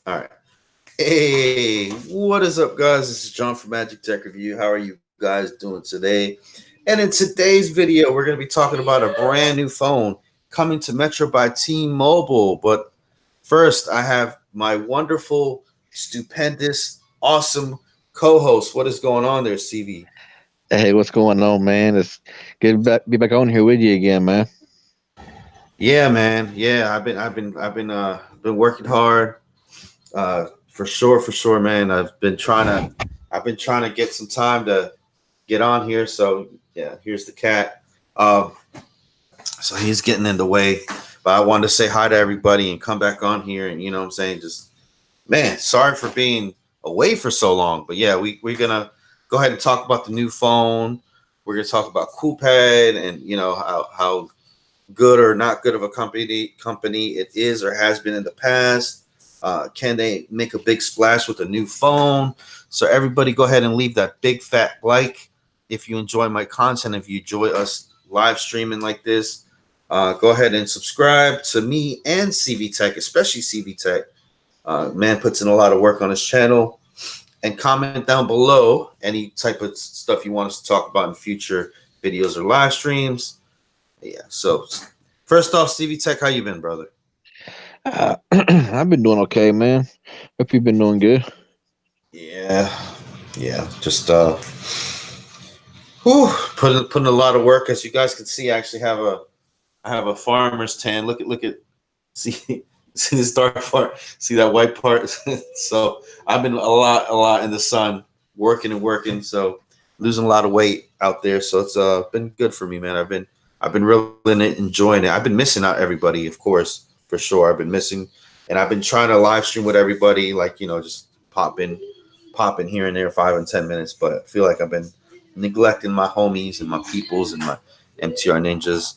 All right. Hey, what is up, guys? This is John from Magic Tech Review. How are you guys doing today? And in today's video, we're going to be talking about a brand new phone coming to Metro by T-Mobile. But first, I have my wonderful, stupendous, awesome co-host. What is going on there, CV? Hey, what's going on, man? It's good to be back on here with you again, man. Yeah, man. Yeah, I've been working hard. For sure, man. I've been trying to get some time to get on here. So yeah, here's the cat. Um, so he's getting in the way, but I wanted to say hi to everybody and come back on here. And you know what I'm saying? Just man, sorry for being away for so long. But yeah, we're gonna go ahead and talk about the new phone. We're gonna talk about Coolpad and you know how good or not good of a company it is or has been in the past. Can they make a big splash with a new phone? So everybody, go ahead and leave that big fat like if you enjoy my content. If you enjoy us live streaming like this, go ahead and subscribe to me and CV Tech, especially CV Tech. Man puts in a lot of work on his channel. And comment down below any type of stuff you want us to talk about in future videos or live streams. Yeah. So first off, Stevie Tech, how you been, brother? I've been doing okay, man. Hope you've been doing good. Yeah, yeah. Just putting a lot of work. As you guys can see, I have a farmer's tan. Look at see see this dark part. See that white part. So I've been a lot in the sun, working and working. So losing a lot of weight out there. So it's been good for me, man. I've been really enjoying it. I've been missing out everybody, of course, for sure. I've been missing, and I've been trying to live stream with everybody, like you know, just pop in here and there, 5 and 10 minutes. But I feel like I've been neglecting my homies and my peoples and my MTR ninjas.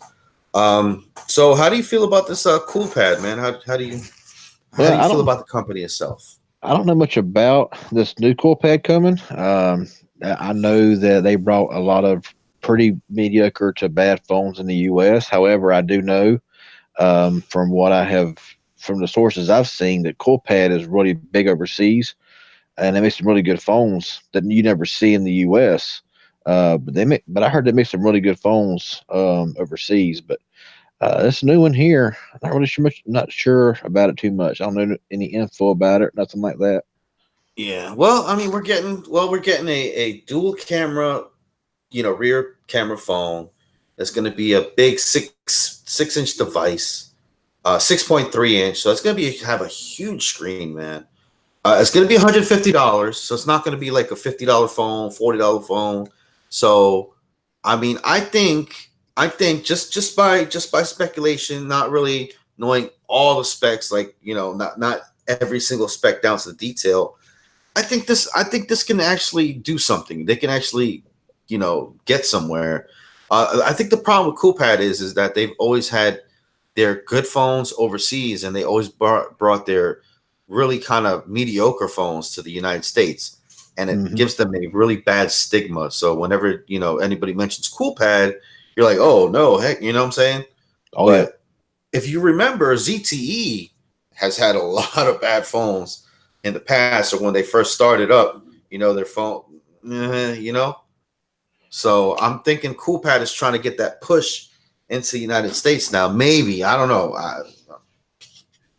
So how do you feel about this cool pad, man? How Well, do you feel about the company itself? I don't know much about this new Coolpad coming. I know that they brought a lot of pretty mediocre to bad phones in the U.S. However, I do know from what I have from the sources I've seen that Coolpad is really big overseas, and they make some really good phones that you never see in the U.S. But I heard they make some really good phones overseas. But this new one here, not sure about it too much. I don't know any info about it, nothing like that. Yeah, well, I mean, we're getting a dual camera, you know, rear camera phone. That's going to be a big 6 inch device, 6.3 inch. So it's going to be have a huge screen, man. It's going to be $150, so it's not going to be like a $50 phone, $40 phone. So, I mean, I think just by speculation, not really knowing all the specs, like you know, not every single spec down to the detail. I think this can actually do something. They can actually, you know, get somewhere. I think the problem with Coolpad is that they've always had their good phones overseas, and they always brought their really kind of mediocre phones to the United States, and it Hmm. gives them a really bad stigma. So whenever you know anybody mentions Coolpad, you're like, oh no, heck, you know what I'm saying? Oh yeah, But if you remember, ZTE has had a lot of bad phones in the past, or when they first started up. You know, their phone, you know. So I'm thinking Coolpad is trying to get that push into the United States now. Maybe I don't know,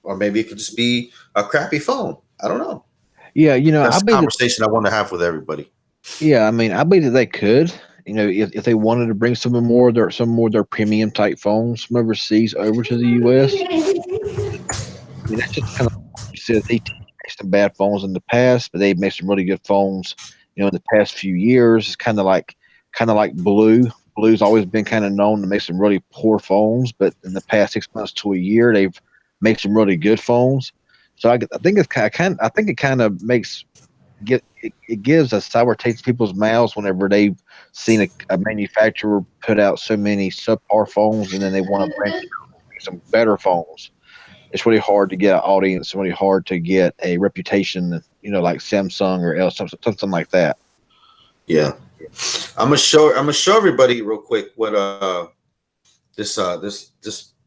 or maybe it could just be a crappy phone. I don't know. yeah. That's the conversation I want to have with everybody. I mean, I believe that they could. If they wanted to bring some more of their premium type phones from overseas over to the U.S. I mean, that's just kind of like you said. They made some bad phones in the past, but they've made some really good phones. In the past few years, it's kind of like Blue. Blue's always been kind of known to make some really poor phones, but in the past 6 months to a year, they've made some really good phones. So I think I think it kind of it gives a sour taste in people's mouths whenever they've seen a manufacturer put out so many subpar phones, and then they want to branch out and make some better phones. It's really hard to get an audience, really hard to get a reputation, like Samsung or something like that. Yeah, I'm gonna show everybody real quick what this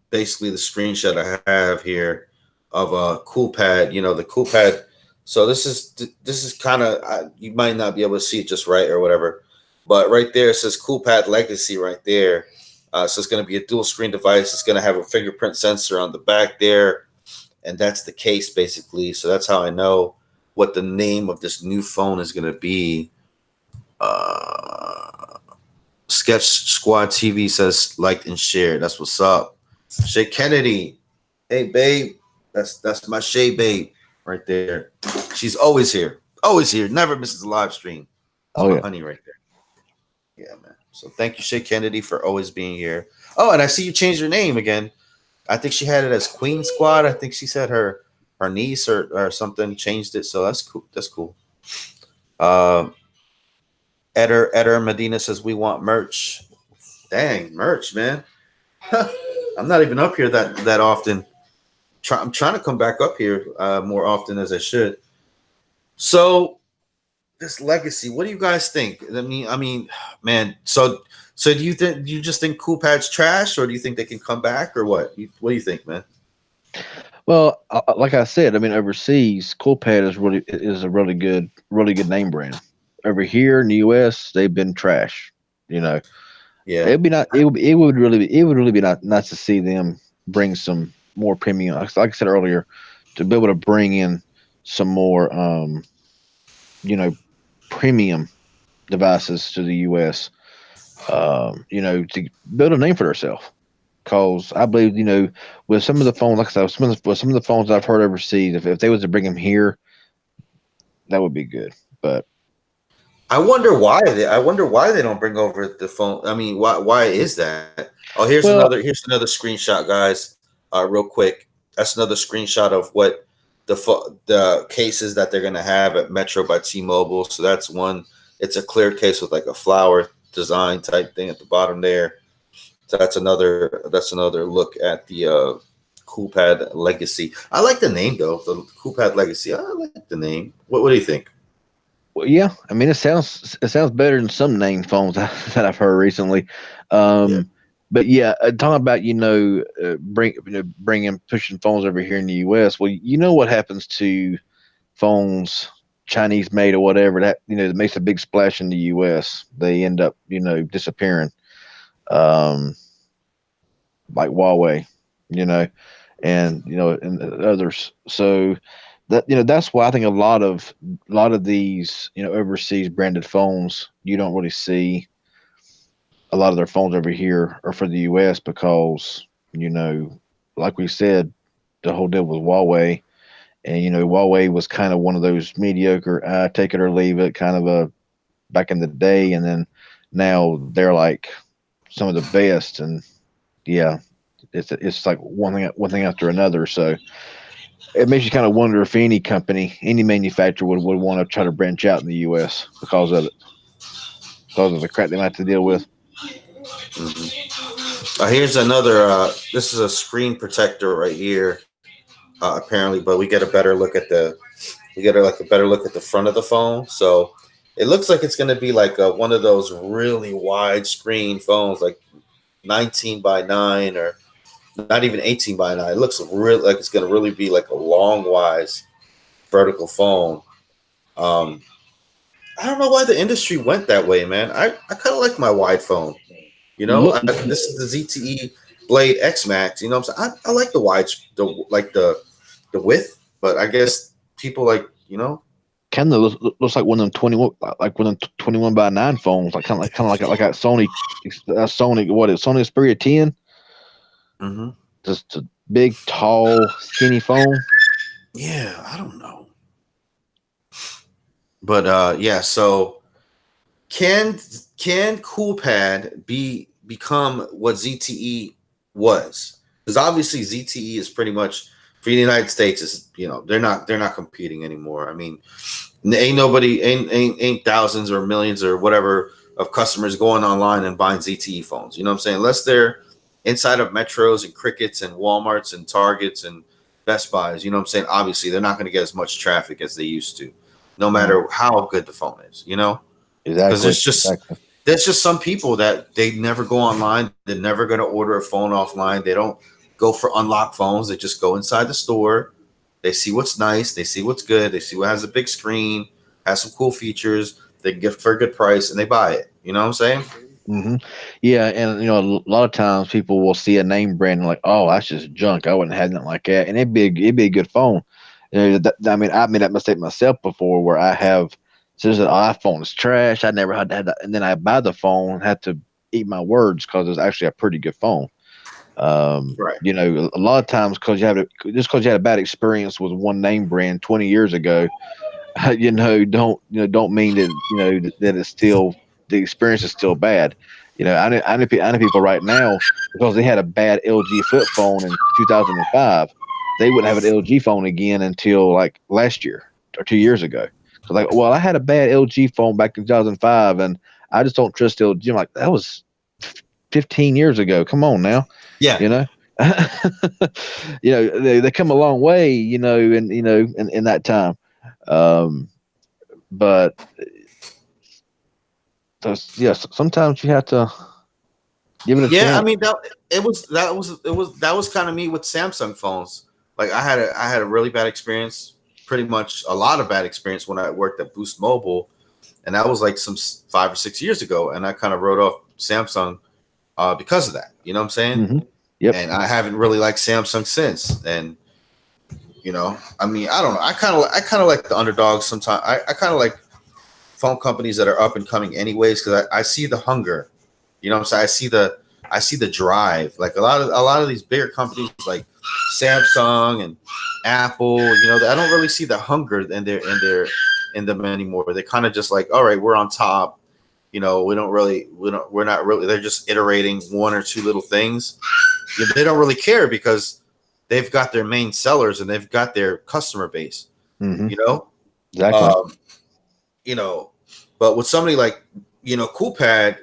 basically the screenshot I have here. of Coolpad. You know, the Coolpad. So this is kind of, you might not be able to see it just right or whatever, but right there it says Coolpad Legacy right there. So it's going to be a dual screen device. It's going to have a fingerprint sensor on the back there, and that's the case basically. So that's how I know what the name of this new phone is going to be. Uh, Sketch Squad TV says liked and shared. That's what's up. Shay Kennedy, hey babe, that's my Shay babe right there. She's always here, never misses a live stream. That's Oh my yeah. honey right there. Yeah, man. So thank you, Shay Kennedy, for always being here. Oh, and I see you changed your name again. I think she had it as Queen Squad. I think she said her niece or something changed it. So that's cool. That's cool. Um, Eder Medina says we want merch. Dang, merch, man. I'm not even up here that often. I'm trying to come back up here more often as I should. So this legacy, what do you guys think? I mean, man. So do you just think Coolpad's trash, or do you think they can come back, or what? What do you think, man? Well, like I said, I mean, overseas, Coolpad is a really good name brand. Over here in the U.S., they've been trash. You know, Yeah, it would really be nice to see them bring some more premium. Like I said earlier, to be able to bring in some more, you know, premium devices to the U.S. You know, to build a name for themselves. Because I believe, you know, with some of the phones, like I said, with some of the phones I've heard overseas, if they was to bring them here, that would be good. But I wonder why they don't bring over the phone. I mean, why is that? Oh, well, here's another screenshot, guys. Real quick. That's another screenshot of what the cases that they're gonna have at Metro by T-Mobile. So that's one. It's a clear case with like a flower design type thing at the bottom there. So that's another look at the Coolpad Legacy. I like the name though. The Coolpad Legacy. I like the name. What do you think? well, yeah, I mean, it sounds better than some name phones that I've heard recently. Yeah. Um, but yeah, talking about bringing pushing phones over here in the U.S. Well, you know what happens to phones Chinese made or whatever that that makes a big splash in the U.S. They end up disappearing. Um, like Huawei, you know, and and others. So that that's why I think a lot of these overseas branded phones you don't really see a lot of their phones over here or for the U.S. because like we said, the whole deal with Huawei. And Huawei was kind of one of those mediocre, take it or leave it, kind of a back in the day, and then now they're like some of the best. And yeah, it's like one thing after another. So it makes you kind of wonder if any company, any manufacturer would want to try to branch out in the U.S. Because of the crap they might have to deal with. Here's another. This is a screen protector right here. Apparently, but we get like a better look at the front of the phone. So it looks like it's going to be like one of those really wide screen phones, like 19 by 9 or not even 18 by 9. It looks real like it's going to really be like a long, wise vertical phone. Um, I don't know why the industry went that way, man. I kind of like my wide phone. Look, This is the ZTE Blade X Max. You know what I'm saying? I like the wide, the width, but I guess people like kind of looks like one of them 21, like one of them 21 by 9 phones, like kind of like a Sony, what is Sony Xperia 10? hmm Just a big, tall, skinny phone. Yeah, I don't know, but yeah. So can Coolpad become what ZTE was? Because obviously ZTE is pretty much for the United States is they're not competing anymore. I mean, ain't nobody ain't thousands or millions or whatever of customers going online and buying ZTE phones. You know what I'm saying? Unless they're inside of Metros and Crickets and Walmarts and Targets and Best Buys. You know what I'm saying? Obviously, they're not going to get as much traffic as they used to, no No, matter how good the phone is. Because exactly, exactly. there's just some people that they never go online. They're never going to order a phone offline. They don't go for unlocked phones. They just go inside the store. They see what's nice. They see what's good. They see what has a big screen, has some cool features. They get for a good price, and they buy it. You know what I'm saying? Hmm. Yeah, and a lot of times people will see a name brand and like, oh, that's just junk. I wouldn't have nothing like that, and it'd be a good phone. I mean, I made that mistake myself before where I have says an iPhone is trash. I never had that, and then I buy the phone, had to eat my words because it's actually a pretty good phone. Right. A lot of times because you had a bad experience with one name brand 20 years ago, don't mean that that it's still the experience is still bad. I know people right now because they had a bad LG flip phone in 2005, they wouldn't have an LG phone again until like last year or 2 years ago. So like, well, I had a bad LG phone back in 2005, and I just don't trust LG. I'm like, that was 15 years ago. Come on now, Yeah. you know. They come a long way, in that time. Um, but yes, sometimes you have to give it a Yeah, I chance. mean that was kind of me with Samsung phones. Like I had a really bad experience, pretty much a lot of bad experience when I worked at Boost Mobile, and that was like some 5 or 6 years ago, and I kind of wrote off Samsung because of that. You know what I'm saying? Hmm. Yep. And I haven't really liked Samsung since. And I mean, I don't know. I kind of like the underdogs sometimes. I kind of like phone companies that are up and coming anyways because I see the hunger. You know what I'm saying? I see the drive. Like a lot of these bigger companies like Samsung and Apple, I don't really see the hunger in them anymore. They're kind of just like, all right, we're on top. We're not really. They're just iterating one or two little things. They don't really care because they've got their main sellers and they've got their customer base. Hmm. You know, Exactly. um, you know, but with somebody like Coolpad,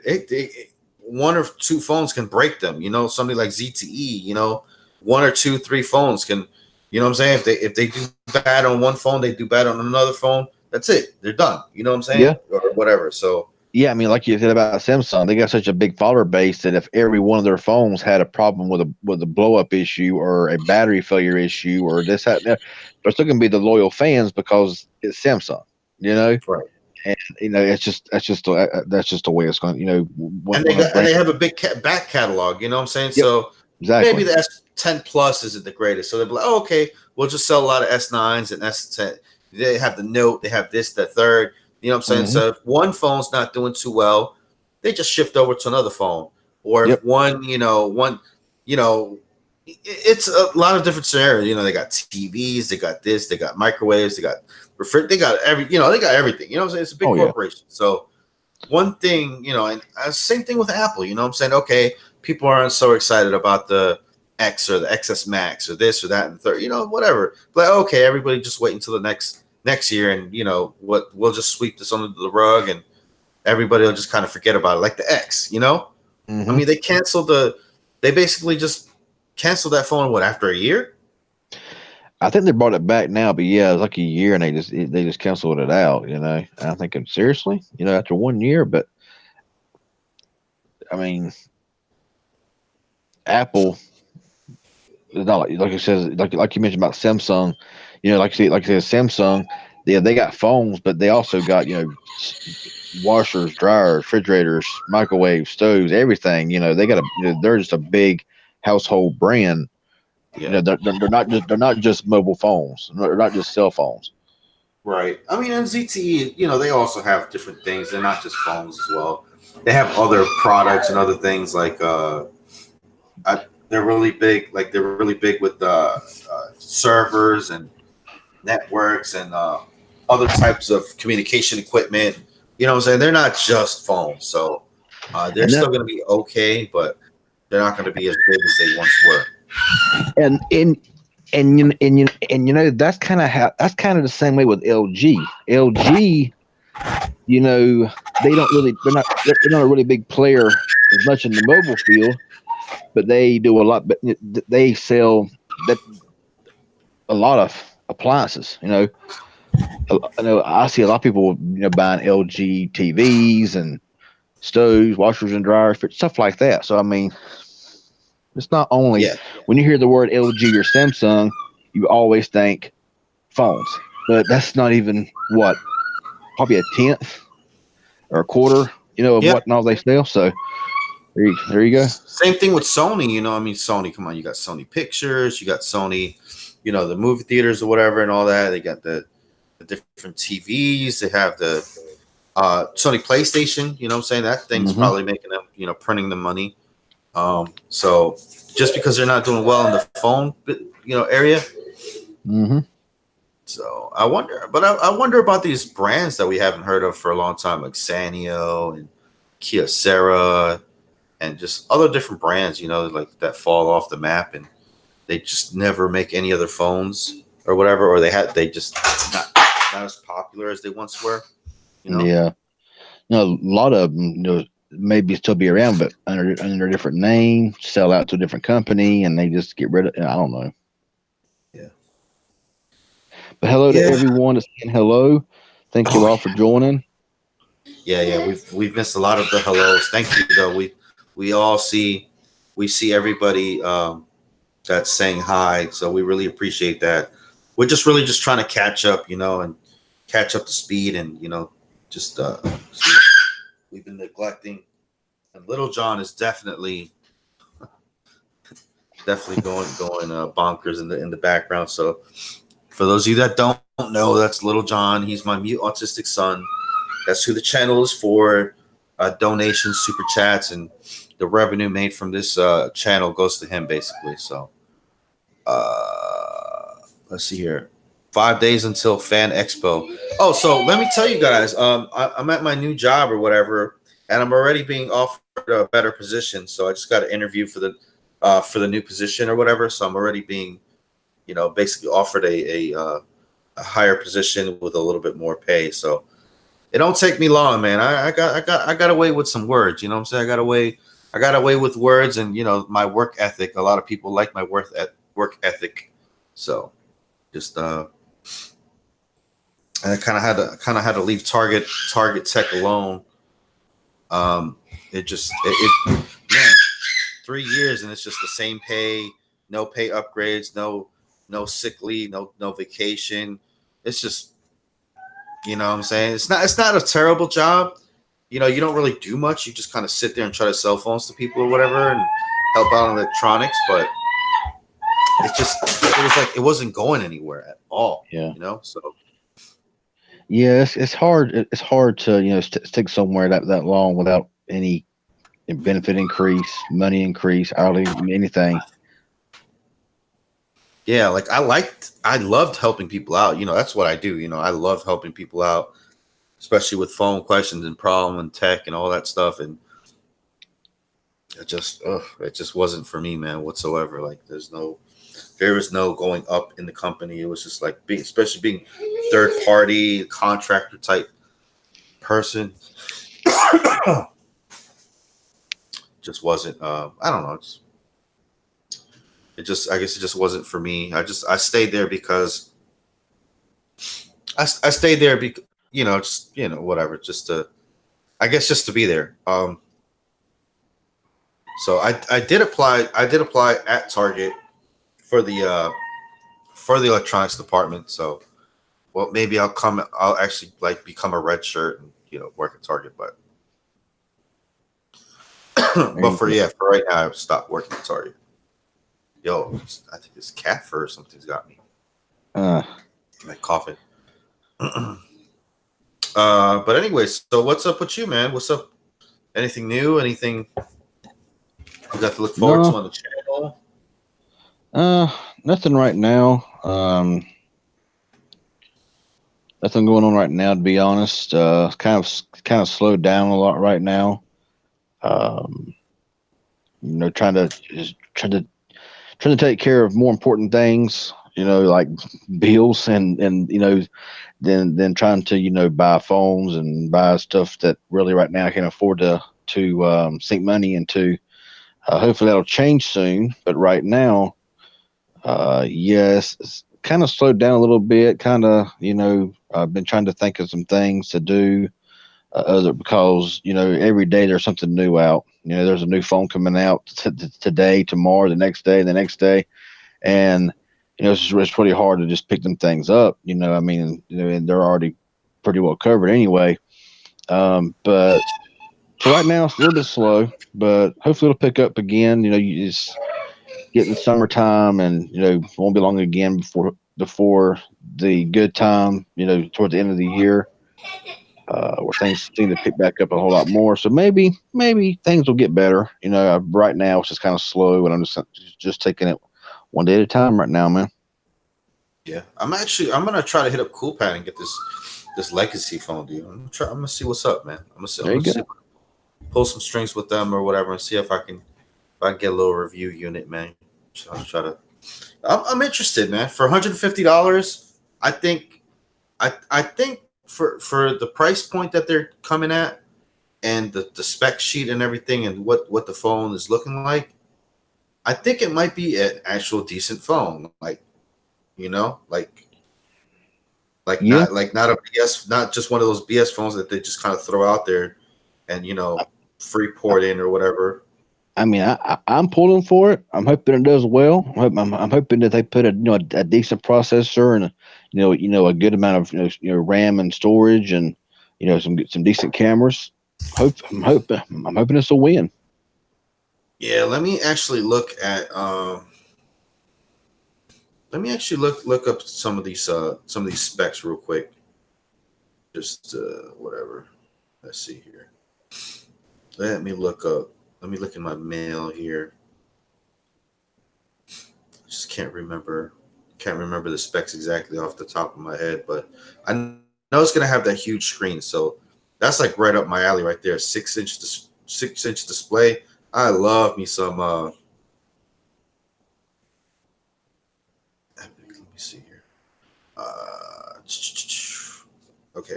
one or two phones can break them. Somebody like ZTE, one or two, three phones can. You know what I'm saying? If they do bad on one phone, they do bad on another phone. That's it. They're done. You know what I'm saying? Yeah. Or whatever. So Yeah. I mean, like you said about Samsung, they got such a big follower base that if every one of their phones had a problem with a blow up issue or a battery failure issue or this, that, and that, they're still going to be the loyal fans because it's Samsung. You know, right. and that's just the way it's going. When a And brand. they have a big back catalog. You know what I'm saying? Yep. So maybe Exactly. the S10 Plus isn't the greatest. So they'll be like, oh, okay, we'll just sell a lot of S9s and S10. They have the Note. They have this, the third. You know what I'm saying? Hmm. So if one phone's not doing too well, they just shift over to another phone. Or if Yep. you know, it's a lot of different scenarios. They got TVs, they got this, they got microwaves, they got they got they got everything. You know what I'm saying? It's a big Oh yeah. corporation. So one thing, and same thing with Apple. You know what I'm saying? Okay, people aren't so excited about the X or the XS Max or this or that and the third, whatever. But okay, everybody just wait until the next year, and what we'll just sweep this under the rug, and everybody will just kind of forget about it, like the X. I Hmm. mean, they basically just canceled that phone. What, after a year? I think they brought it back now, but yeah, it was like a year, and they just canceled it out. And I'm thinking seriously, after 1 year. But I mean, Apple is not like you said, like you mentioned about Samsung. Like you said, Samsung. Yeah, they got phones, but they also got washers, dryers, refrigerators, microwaves, stoves, everything. They got they're just a big household brand. Yeah. They're not just mobile phones. They're not just cell phones. Right. I mean, and ZTE, they also have different things. They're not just phones as well. They have other products and other things like they're really big. Like they're really big with servers and networks and other types of communication equipment. You know what I'm saying? They're not just phones. So they're And still that going to be okay, but they're not going to be as big as they once were. and in and that's kind of the same way with LG. LG, they're not a really big player as much in the mobile field, but they do a lot. But they sell that a lot of appliances. I know I see a lot of people buying LG TVs and stoves, washers and dryers, stuff like that. So I mean, it's not only Yeah. when you hear the word LG or Samsung, you always think phones, but that's not even what, probably a tenth or a quarter, of Yeah. what all they sell. So there you go. Same thing with Sony. I mean, Sony. Come on, you got Sony Pictures, you got Sony, the movie theaters or whatever, and all that. They got the different TVs. They have the Sony PlayStation. You know what I'm saying? That thing's Hmm. probably making them, printing the money. So just because they're not doing well in the phone, area. Hmm. So I wonder, but I wonder about these brands that we haven't heard of for a long time, like Sanyo and Kyocera and just other different brands, like that fall off the map and they just never make any other phones or whatever, or they just not, not as popular as they once were, you know? Yeah. No, a lot of them, maybe still be around, but under a different name, sell out to a different company, and they just get rid of. I don't know. Yeah. But hello to Yeah. everyone that's saying hello. Thank you Oh all for joining. yeah, yeah. We've missed a lot of the hellos. Thank you though. We all see everybody that's saying hi. So we really appreciate that. We're just really just trying to catch up, and catch up to speed and just we've been neglecting and Little John is definitely going bonkers in the background. So for those of you that don't know, that's Little John. He's my mute autistic son. That's who the channel is for. Donations, super chats, and the revenue made from this channel goes to him basically. So let's see here. 5 days until Fan Expo. Oh, so let me tell you guys, I'm at my new job or whatever, and I'm already being offered a better position. So I just got an interview for the new position or whatever. So I'm already being, basically offered a higher position with a little bit more pay. So it don't take me long, man. I got away with some words. You know what I'm saying? I got away with words and my work ethic. A lot of people like my work ethic. So just and I kind of had to leave Target Tech alone. It just man, 3 years and it's just the same pay, no pay upgrades, no sick leave, no vacation. It's just what I'm saying, it's not a terrible job. You don't really do much. You just kind of sit there and try to sell phones to people or whatever and help out on electronics, but it was like it wasn't going anywhere at all. Yeah. So Yeah, it's hard. It's hard to stick somewhere that long without any benefit increase, money increase, hourly, anything. yeah, like I loved helping people out. That's what I do. I love helping people out, especially with phone questions and problem and tech and all that stuff. And it just wasn't for me, man, whatsoever. Like there was no going up in the company. It was just like especially being third party contractor type person. Just wasn't. I don't know. I guess it just wasn't for me. I stayed there because I stayed there because just whatever, just to I guess just to be there. So I did apply. I did apply at Target for the electronics department. So well, maybe I'll actually like become a red shirt and work at Target. But but for right now, I've stopped working at Target. Yo, I think this cat fur or something's got me. Like coughing. But anyways, so what's up with you, man? What's up? Anything new? Anything you got to look forward to on the channel? Nothing right now. Nothing going on right now, to be honest. Kind of slowed down a lot right now. Trying to take care of more important things. Like bills and than trying to buy phones and buy stuff that really right now I can't afford to sink money into. Hopefully that'll change soon, but right now, yes, it's kind of slowed down a little bit. Kind of, I've been trying to think of some things to do, other because every day there's something new out. There's a new phone coming out today, tomorrow, the next day, and the next day, and it's really hard to just pick them things up. I mean, and they're already pretty well covered anyway. But for right now, it's a little bit slow, but hopefully it'll pick up again. You just get in the summertime, and won't be long again before the good time. Toward the end of the year, where things seem to pick back up a whole lot more. So maybe things will get better. Right now it's just kind of slow, and I'm just taking it one day at a time right now, man. Yeah, I'm gonna try to hit up Coolpad and get this legacy phone, dude. I'm gonna see what's up, man. I'm There you gonna see go. pull some strings with them or whatever and see if I can get a little review unit, man. So I'll try to. I'm interested, man. For $150, I think for the price point that they're coming at and the spec sheet and everything and what the phone is looking like, I think it might be an actual decent phone. Like Yeah, not a BS, not just one of those BS phones that they just kind of throw out there and free port in or whatever. I mean, I'm pulling for it. I'm hoping it does well. I'm hoping that they put a decent processor and a good amount of RAM and storage and some decent cameras. I'm hoping it's a win. Yeah, let me actually look up some of these specs real quick. Just whatever. Let's see here. Let me look up. Let me look in my mail here. Just can't remember the specs exactly off the top of my head, but I know it's gonna have that huge screen. So that's like right up my alley right there. 6-inch display. I love me some. Let me see here. Uh, okay.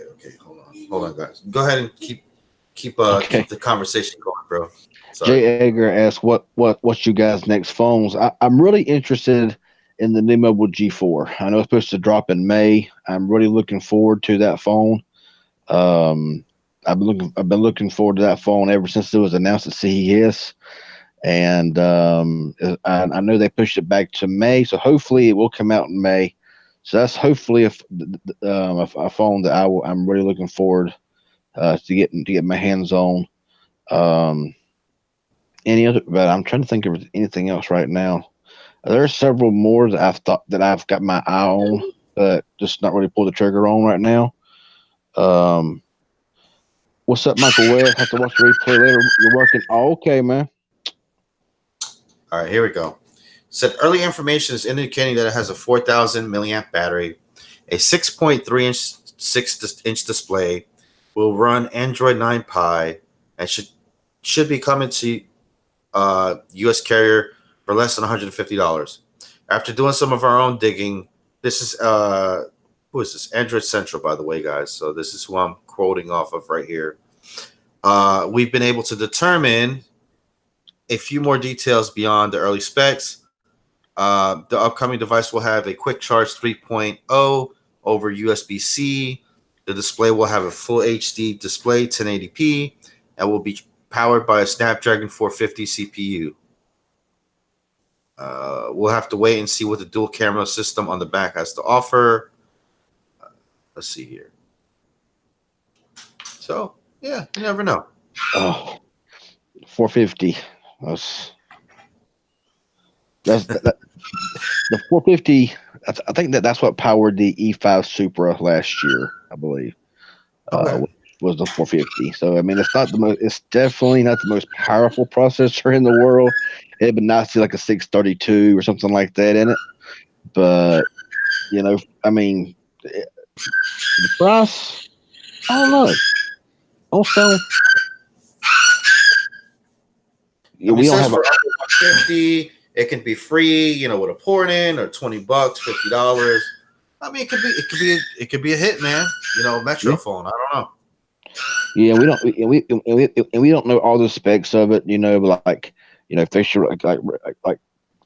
Hold on, guys. Go ahead and keep Okay. the conversation going, bro. Sorry. Jay Edgar asked what's you guys' next phones. I'm really interested in the new Mobile G4. I know it's supposed to drop in May. I'm really looking forward to that phone. Um, I've been looking forward to that phone ever since it was announced at CES, and I know they pushed it back to May, so hopefully it will come out in May. So that's hopefully a phone that I'm really looking forward to get my hands on. Um, any other? But I'm trying to think of anything else right now. There are several more that I've thought that I've got my eye on, but just not really pull the trigger on right now. Um, what's up, Michael Webb? Have to watch the replay later. You're working. Oh, okay, man. All right, here we go. Said early information is indicating that it has a 4,000 milliamp battery, a 6.3 inch 6-inch display, will run Android 9 Pie, and should be coming to U.S. carrier for less than $150. After doing some of our own digging, this is who is this? Android Central, by the way, guys. So this is who I'm quoting off of right here. We've been able to determine a few more details beyond the early specs. The upcoming device will have a quick charge 3.0 over USB-C. The display will have a full HD display, 1080p, and will be powered by a Snapdragon 450 CPU. We'll have to wait and see what the dual camera system on the back has to offer. Let's see here. So, yeah, you never know. Oh, 450. That's that the 450. I think that's what powered the E5 Supra last year, I believe. Uh, Okay. was the 450. So I mean, it's not the most. It's definitely not the most powerful processor in the world. It'd be nice to see like a 632 or something like that in it. But I mean, the price. I don't know. Don't sound. I mean, it We don't says have a. for under 150, it can be free, with a port in or $20, $50. I mean, it could be a hit, man. Metro Yeah, phone. I don't know. yeah. We don't. We don't know all the specs of it. But like facial like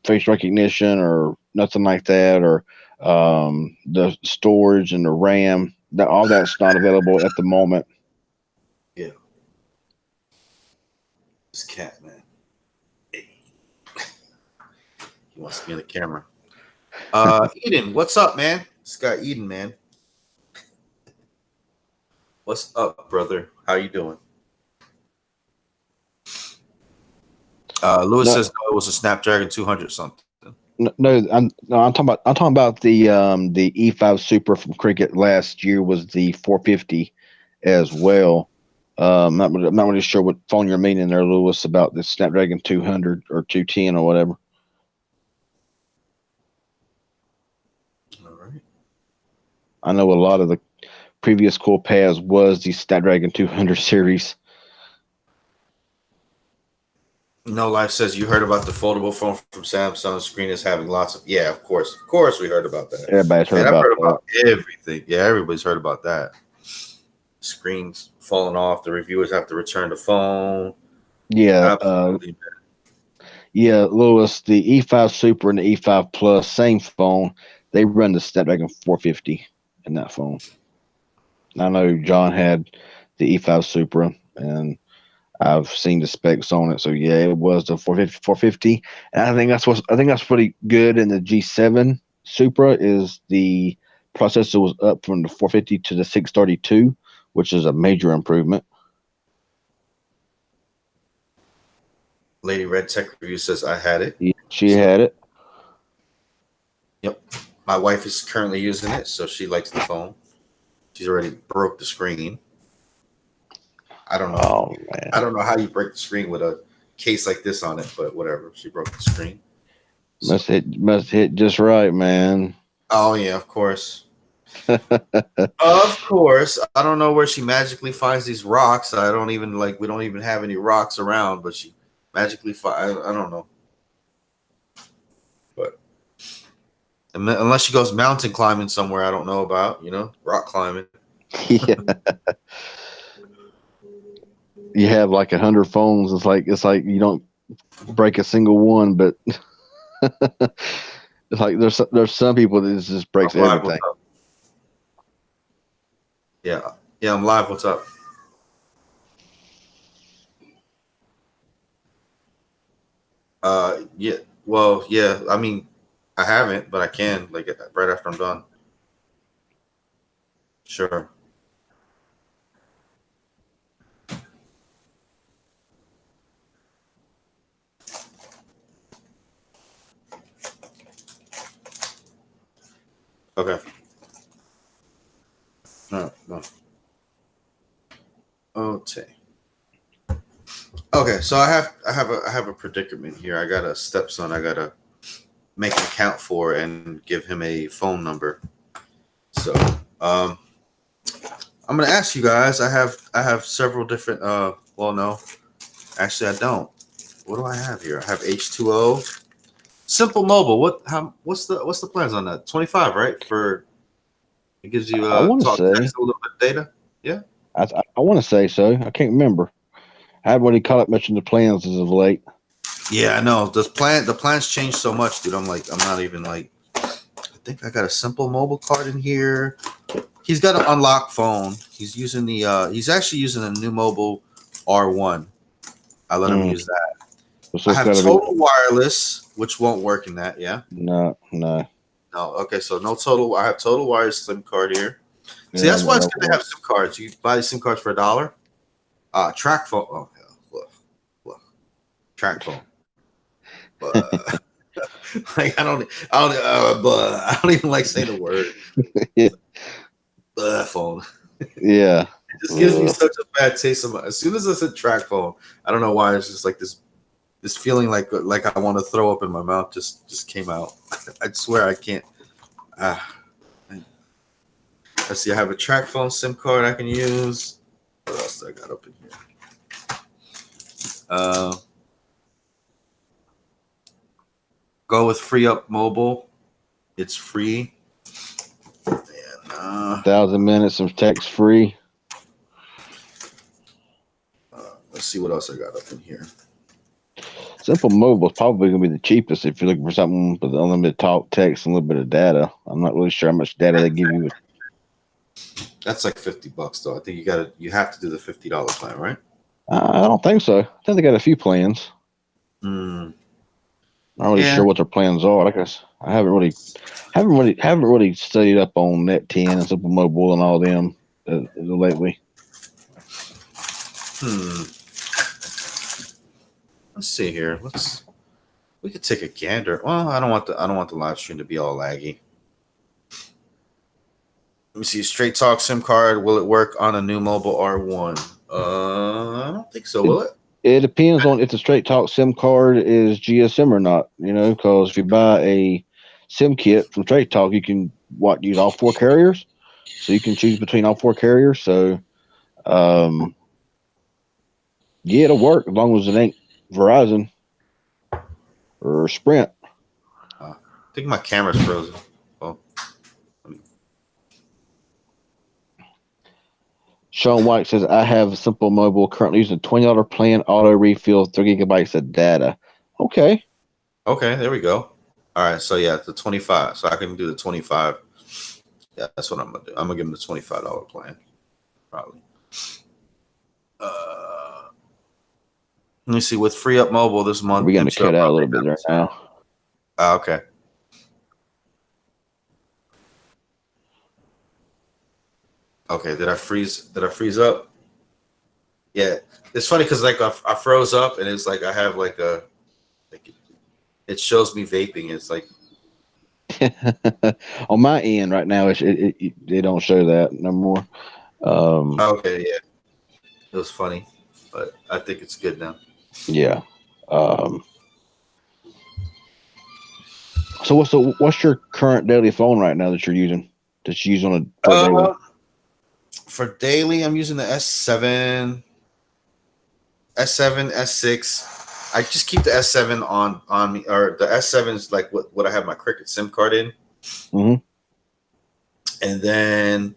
face recognition or nothing like that, or the storage and the RAM. That all that's not available at the moment. Yeah, this cat, man. He wants to be in the camera. Eden, what's up, man? This guy Eden, man. What's up, brother? How you doing? Lewis No, says no, it was a Snapdragon 200 something. I'm talking about the E5 Super from Cricket last year was the 450 as well. I'm not really sure what phone you're meaning there, Lewis, about the Snapdragon 200 or 210 or whatever. All right. I know a lot of the previous Coolpads was the Snapdragon 200 series. No Life says you heard about the foldable phone from Samsung. Screen is having lots of of course we heard about that. Everybody's heard And I've about heard that. about everything. Yeah, everybody's heard about that. Screens falling off. The reviewers have to return the phone. Yeah, Absolutely. yeah, Lewis, the E5 Super and the E5 Plus, same phone. They run the Snapdragon 450 in that phone. I know John had the E5 Super, and I've seen the specs on it. So yeah, it was the 450. And I think that's pretty good. In the G7 Supra is the processor was up from the 450 to the 632, which is a major improvement. Lady Red Tech Review says I had it. Yeah, she So had it. yep. My wife is currently using it, so she likes the phone. She's already broke the screen. I don't know. Oh I man, don't know how you break the screen with a case like this on it, but whatever. She broke the screen. So must hit just right, man. oh yeah, of course. Of course. I don't know where she magically finds these rocks. I don't even we don't even have any rocks around, but she magically I don't know. But unless she goes mountain climbing somewhere I don't know about, rock climbing. Yeah, you have like 100 phones. It's like you don't break a single one, but it's like there's some people that just I'm breaks live. What's everything. up? Yeah. Yeah, I'm live. What's up? Yeah. Well, yeah. I mean, I haven't, but I can right after I'm done. Sure. Okay. No, no. Okay. Okay. So I have a predicament here. I got a stepson. I gotta make an account for and give him a phone number. So um, I'm gonna ask you guys. I have several different. Well, no, actually I don't. What do I have here? I have H2O. Simple Mobile. What's the plans on that? 25, right? For it gives you I want to talk say, text a little bit of data. Yeah. I want to say so. I can't remember. I had what he call it mentioned the plans as of late. Yeah, I know. The plans changed so much, dude. I'm not even I think I got a Simple Mobile card in here. He's got an unlocked phone. He's actually using a new mobile R1. I let him Mm, use that. so I it's have got to be Total Wireless, which won't work in that, yeah. no. No, okay, so no total. I have Total Wireless SIM card here. See, Yeah, that's why well, it's that good to have was. SIM cards. You buy the SIM cards for $1. Track phone. Oh hell, look, track phone. But I don't even like saying the word. Phone. Yeah. It just gives me Uh, such a bad taste in my. As soon as I said track phone, I don't know why. It's just like this feeling like I want to throw up in my mouth just came out. I swear I can't. Uh, let's see. I have a track phone SIM card I can use. What else do I got up in here? Uh, go with Free Up Mobile. It's free. And, 1,000 minutes of text free. let's see what else I got up in here. Simple Mobile is probably going to be the cheapest if you're looking for something with unlimited talk, text, and a little bit of data. I'm not really sure how much data they give you. That's like $50 though. I think you have to do the $50 plan, right? I don't think so. I think they got a few plans. Hmm. Not really Yeah. sure what their plans are. Like I haven't really studied up on Net 10 and Simple Mobile and all them lately. Let's see here. We could take a gander. Well, I don't want the live stream to be all laggy. Let me see. Straight Talk SIM card. Will it work on a new mobile R1? I don't think so. Will it? It depends on if the Straight Talk SIM card is GSM or not. Because if you buy a SIM kit from Straight Talk, you can use all four carriers, so you can choose between all four carriers. So, yeah, it'll work as long as it ain't Verizon or Sprint. I think my camera's frozen. Well, Sean White says, I have a Simple Mobile currently using a $20 plan, auto refill, 3 gigabytes of data. Okay. okay, there we go. All right, so yeah, the 25. So I can do the 25. Yeah, that's what I'm gonna do. I'm gonna give him the $25 plan, probably. Let me see. With free up mobile this month, We're going to cut out a little bit there now. Okay. Okay. Did I freeze up? Yeah. It's funny because like I froze up and it's like I have like it shows me vaping. It's like on my end right now, they don't show that no more. okay, yeah. It was funny, but I think it's good now. Yeah. So what's your current daily phone right now that you're using? That you use for daily? For daily, I'm using the S7, S6. I just keep the S7 on me, or the S7 is like what I have my Cricket SIM card in. Mm-hmm. And then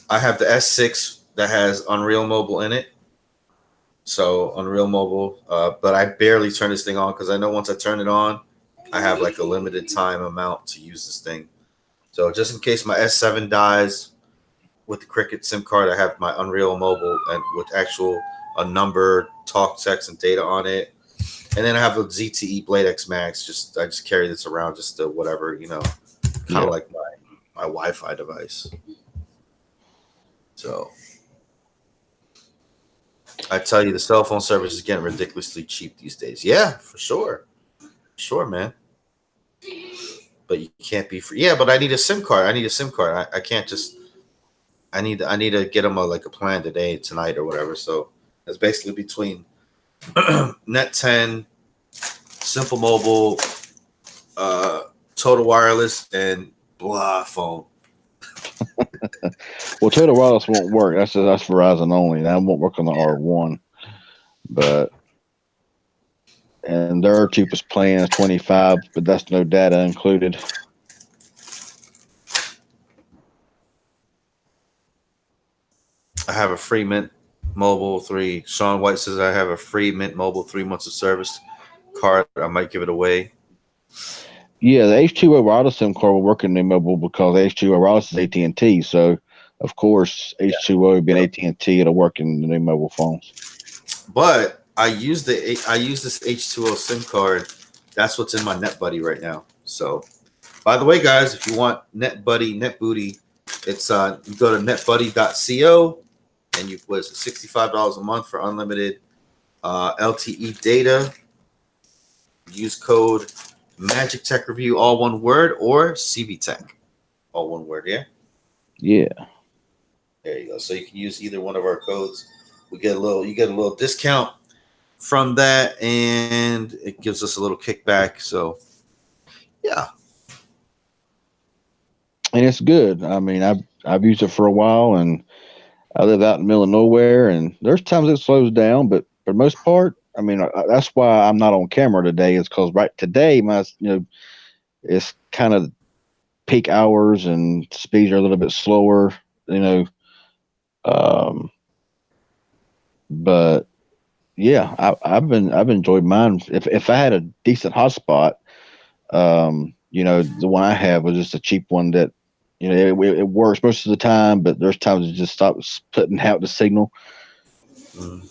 I have the S6 that has Unreal Mobile in it. So Unreal Mobile, but I barely turn this thing on because I know once I turn it on, I have like a limited time amount to use this thing. So just in case my S7 dies with the Cricket SIM card, I have my Unreal Mobile and with actual a number, talk, text, and data on it. And then I have the ZTE Blade X Max. I just carry this around just to whatever, kind of like my Wi-Fi device. So I tell you, the cell phone service is getting ridiculously cheap these days. Yeah, for sure. Sure, man. But you can't be free. Yeah, but I need a SIM card. I can't just. I need to get them a plan today, tonight, or whatever. So it's basically between Net 10, Simple Mobile, Total Wireless, and blah phone. Well, Total Wireless won't work. That's Verizon only. That won't work on the R1. And their cheapest plan is 25, but that's no data included. I have a free Mint Mobile 3. Sean White says I have a free Mint Mobile 3 months of service card. I might give it away. Yeah, the H2O wireless SIM card will work in the mobile because H2O wireless is AT&T. So, of course, H2O being AT&T, it'll work in the new mobile phones. But I use this H2O SIM card. That's what's in my NetBuddy right now. So, by the way, guys, if you want NetBooty, it's you go to netbuddy.co and you put $65 a month for unlimited LTE data. Use code magictechreview, all one word, or CVTech, all one word. Yeah. Yeah. There you go. So you can use either one of our codes. You get a little discount from that, and it gives us a little kickback. So, yeah. And it's good. I mean, I've used it for a while, and I live out in the middle of nowhere, and there's times it slows down, but for the most part, I mean, that's why I'm not on camera today. Is because right today, it's kind of peak hours and speeds are a little bit slower. But yeah, I've enjoyed mine. If I had a decent hotspot, the one I have was just a cheap one that, it works most of the time, but there's times it just stops putting out the signal. Mm.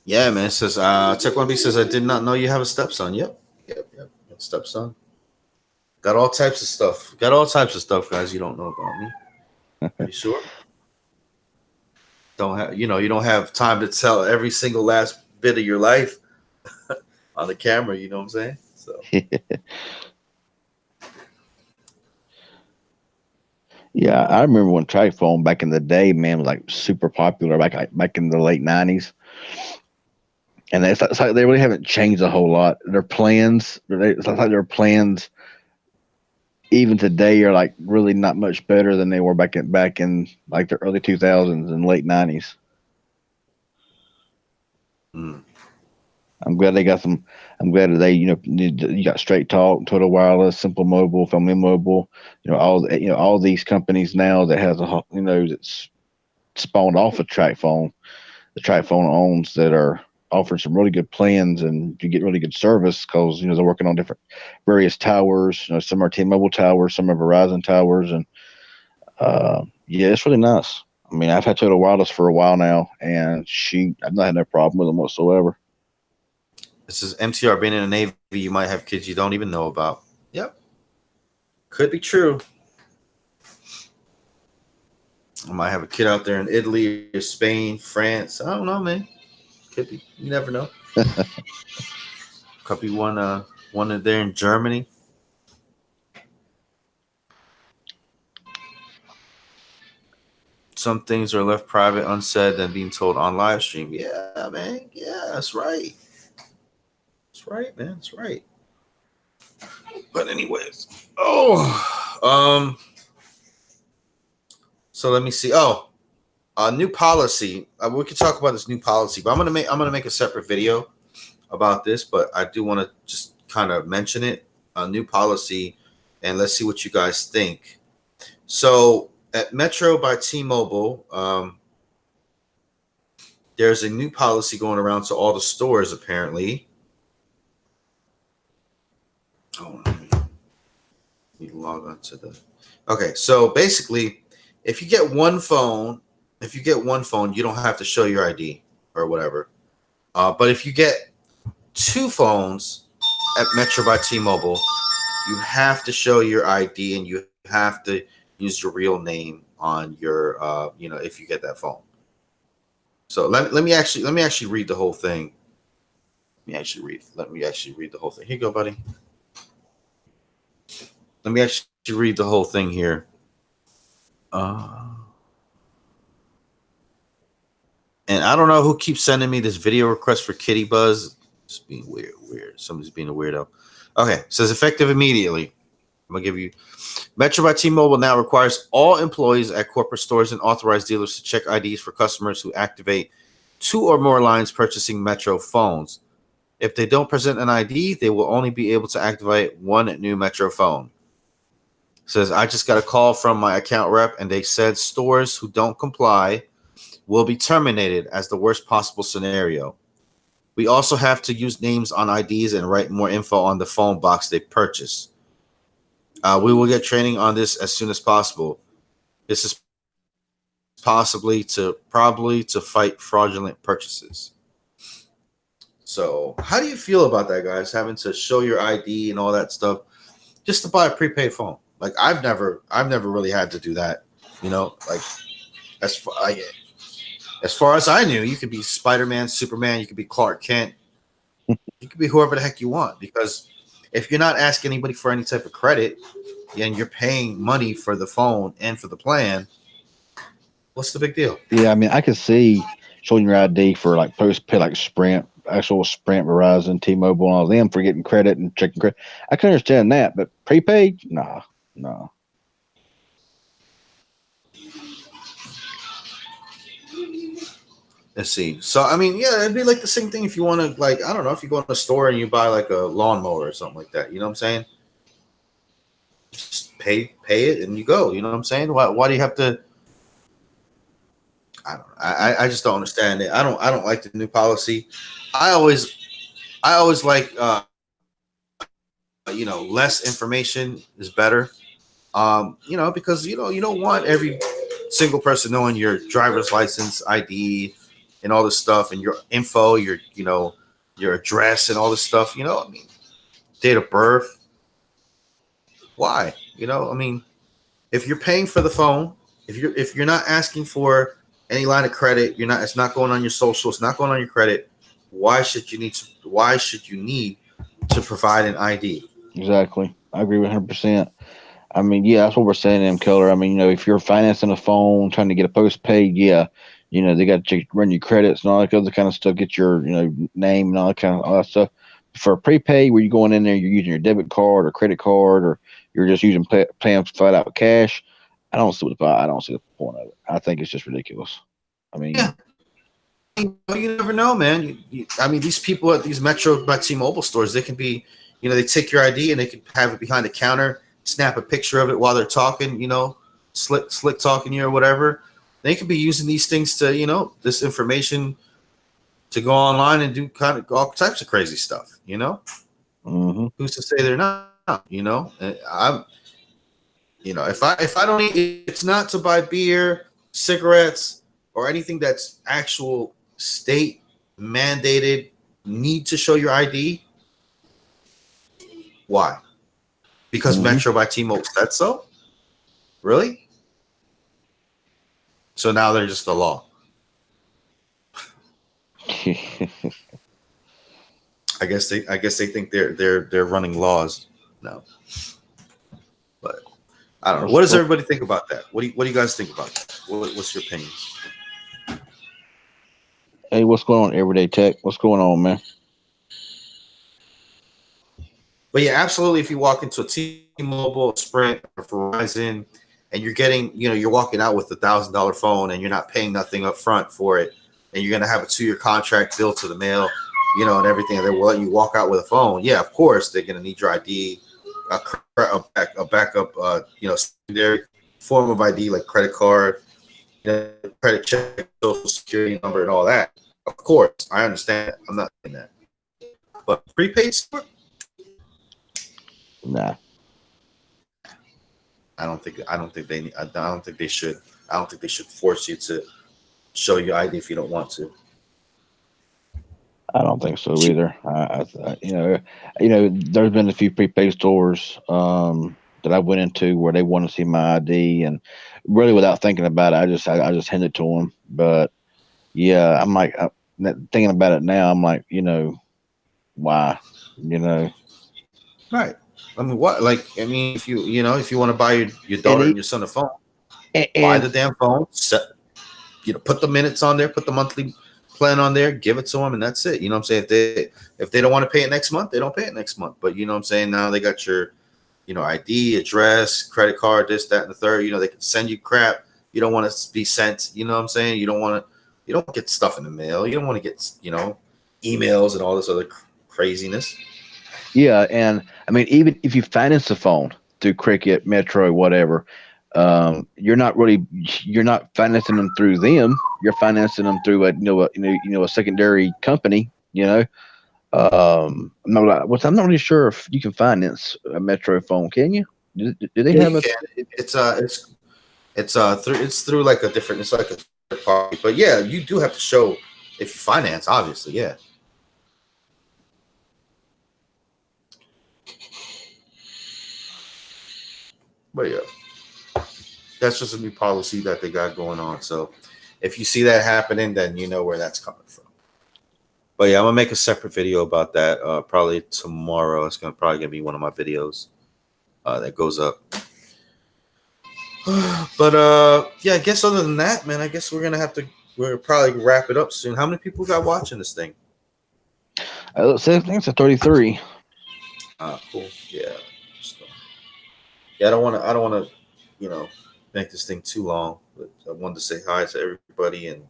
Yeah, man. It says Tech One B says I did not know you have a stepson. Yep. Stepson. Got all types of stuff. Got all types of stuff, guys. You don't know about me. Pretty sure. Don't have you don't have time to tell every single last bit of your life on the camera. You know what I'm saying? So Yeah, I remember when TracFone back in the day, man, was like super popular back in the late '90s, and it's like they really haven't changed a whole lot. Their plans, it's like their plans even today are like really not much better than they were back in like the early 2000s and late '90s. mm, I'm glad they got some. I'm glad that they, you got Straight Talk, Total Wireless, Simple Mobile, Family Mobile. All these companies now that has that's spawned off of TracFone. The TracFone owns that are offering some really good plans, and you get really good service because they're working on different various towers. Some are T-Mobile towers, some are Verizon towers, and yeah, it's really nice. I mean, I've had Total Wireless for a while now, and I've not had no problem with them whatsoever. this is MTR being in the Navy. You might have kids you don't even know about. Yep, could be true. I might have a kid out there in Italy or Spain, France. I don't know, man. Could be. You never know. Could be one there in Germany. Some things are left private, unsaid, than being told on live stream. Yeah, man. Yeah, that's right. That's right, man. That's right. But anyways, so let me see. Oh, a new policy. We could talk about this new policy, but I'm gonna make a separate video about this. But I do want to just kind of mention it. A new policy, and let's see what you guys think. So at Metro by T-Mobile, there's a new policy going around to all the stores apparently. Oh, let me log on to the. Okay, so basically, if you get one phone, you don't have to show your ID or whatever. But if you get two phones at Metro by T-Mobile, you have to show your ID and you have to use your real name on your, if you get that phone. So let me actually read the whole thing. Let me actually read the whole thing. Here you go, buddy. Let me actually read the whole thing here. And I don't know who keeps sending me this video request for Kitty Buzz. Just being weird. Somebody's being a weirdo. Okay, it says effective immediately. I'm gonna give you. Metro by T-Mobile now requires all employees at corporate stores and authorized dealers to check IDs for customers who activate two or more lines purchasing Metro phones. If they don't present an ID, they will only be able to activate one new Metro phone. It says I just got a call from my account rep, and they said stores who don't comply will be terminated as the worst possible scenario. We also have to use names on IDs and write more info on the phone box they purchase. We will get training on this as soon as possible. This is probably to fight fraudulent purchases. So, how do you feel about that, guys? Having to show your ID and all that stuff just to buy a prepaid phone. Like I've never really had to do that. Like as far, as far as I knew, you could be Spider-Man, Superman, you could be Clark Kent, you could be whoever the heck you want. Because if you're not asking anybody for any type of credit and you're paying money for the phone and for the plan, what's the big deal? Yeah, I mean, I could see showing your ID for like postpaid, like Sprint, actual Sprint, Verizon, T-Mobile, and all them for getting credit and checking credit. I can understand that, but prepaid, nah, no. Let's see. So I mean, yeah, it'd be like the same thing if you want to, like, I don't know, if you go in a store and you buy like a lawnmower or something like that. You know what I'm saying? Just pay it and you go. You know what I'm saying? Why do you have to? I don't know. I just don't understand it. I don't like the new policy. I always like less information is better. Because you don't want every single person knowing your driver's license, ID, and all this stuff, and your info, your address and all this stuff. I mean, date of birth. Why? I mean, if you're paying for the phone, if you're not asking for any line of credit, it's not going on your social, it's not going on your credit. Why should you need to provide an ID? Exactly. I agree with 100%. I mean, yeah, that's what we're saying, M. Keller. I mean, if you're financing a phone, trying to get a postpaid, yeah, they got to run your credits and all that other kind of stuff, get your, name and all that stuff. For a prepaid, where you're going in there, you're using your debit card or credit card, or you're just using paying flat out cash. I don't see the point of it. I think it's just ridiculous. I Yeah, mean, you never know, man. I mean, these people at these Metro by T-Mobile stores, they can be, they take your ID and they can have it behind the counter, snap a picture of it while they're talking, slick talking you or whatever. They could be using these things to, this information to go online and do kind of all types of crazy stuff. hmm Who's to say they're not? I'm, if I don't eat, it's not to buy beer, cigarettes, or anything that's actual state mandated need to show your ID. Why? Because hmm Metro by T-Mobile said so. Really? So now they're just the law. I guess they think they're running laws now. But I don't know. What does everybody think about that? What do you guys think about that? What's your opinion? Hey, what's going on, Everyday Tech? What's going on, man? But yeah, absolutely. If you walk into a T-Mobile, Sprint, or Verizon, and you're getting, you're walking out with $1,000 phone, and you're not paying nothing up front for it, and you're gonna have a 2-year contract billed to the mail, and everything, and they will let you walk out with a phone. Yeah, of course they're gonna need your ID, a backup, secondary form of ID like credit card, credit check, social security number, and all that. Of course, I understand that. I'm not saying that, but prepaid. Nah. I don't think they should. I don't think they should force you to show your ID if you don't want to. I don't think so either. There's been a few prepaid stores that I went into where they want to see my ID, and really without thinking about it, I just hand it to them. But yeah, I'm like thinking about it now. I'm like, why? You know, Right. I mean, what? Like, I mean, if you want to buy your and daughter and your son a phone, buy and the damn phone. Put the minutes on there, put the monthly plan on there, give it to them, and that's it. You know what I'm saying? If they don't want to pay it next month, they don't pay it next month. But you know what I'm saying? Now they got your, ID, address, credit card, this, that, and the third. They can send you crap you don't want to be sent. You know what I'm saying? You don't get stuff in the mail. You don't want to get, emails and all this other craziness. yeah, and I mean, even if you finance the phone through Cricket, Metro, whatever, you're not financing them through them. You're financing them through a secondary company. I'm not really sure if you can finance a Metro phone. Can you? Do they Yeah, have you a? can. It's through like a different. It's like a third party, but yeah, you do have to show if you finance, obviously, yeah. But yeah, that's just a new policy that they got going on. So if you see that happening, then you know where that's coming from. But yeah, I'm gonna make a separate video about that. Probably tomorrow. It's gonna be one of my videos that goes up. But yeah, I guess other than that, man, I guess we're probably wrap it up soon. How many people got watching this thing? I think it's a 33. Cool. Yeah. So, yeah, I don't wanna, you know, make this thing too long. But I wanted to say hi to everybody and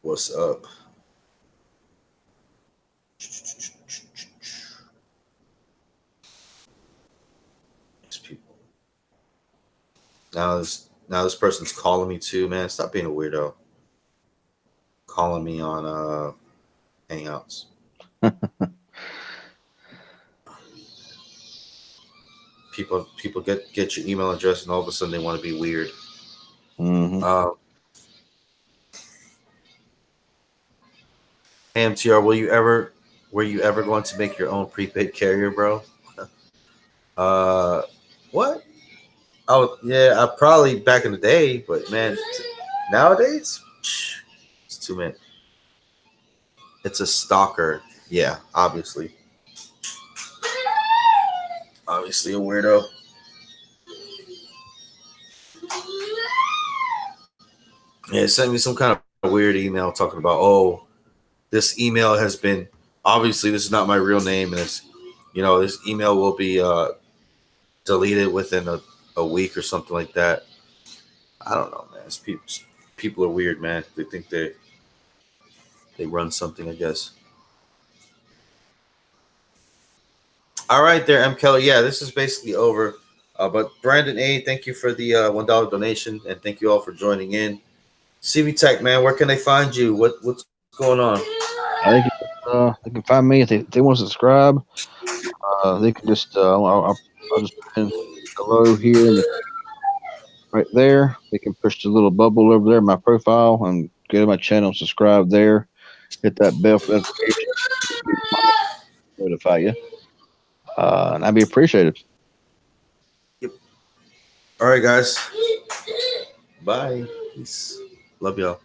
what's up. These people. Now this person's calling me too, man. Stop being a weirdo. Calling me on Hangouts. People get your email address and all of a sudden they want to be weird. Mm-hmm. Um, hey, MTR, were you ever going to make your own prepaid carrier, bro? Uh, what? Oh yeah, I probably back in the day, but man, nowadays it's too many. It's a stalker. Yeah, obviously a weirdo. Yeah, sent me some kind of weird email talking about, oh, this email has been, obviously this is not my real name, and it's, this email will be deleted within a week or something like that. I don't know, man. People are weird, man. They think they run something, I guess. All right, there, M. Kelly. Yeah, this is basically over. But Brandon A, thank you for the $1 donation, and thank you all for joining in. CV Tech, man, where can they find you? What's going on? They can find me if they want to subscribe. They can just I'll just put in below here in the right there. They can push the little bubble over there, my profile, and go to my channel, subscribe there, hit that bell for notification, notify you, and I'd be appreciated. Yep. All right, guys. Bye. Peace. Love y'all.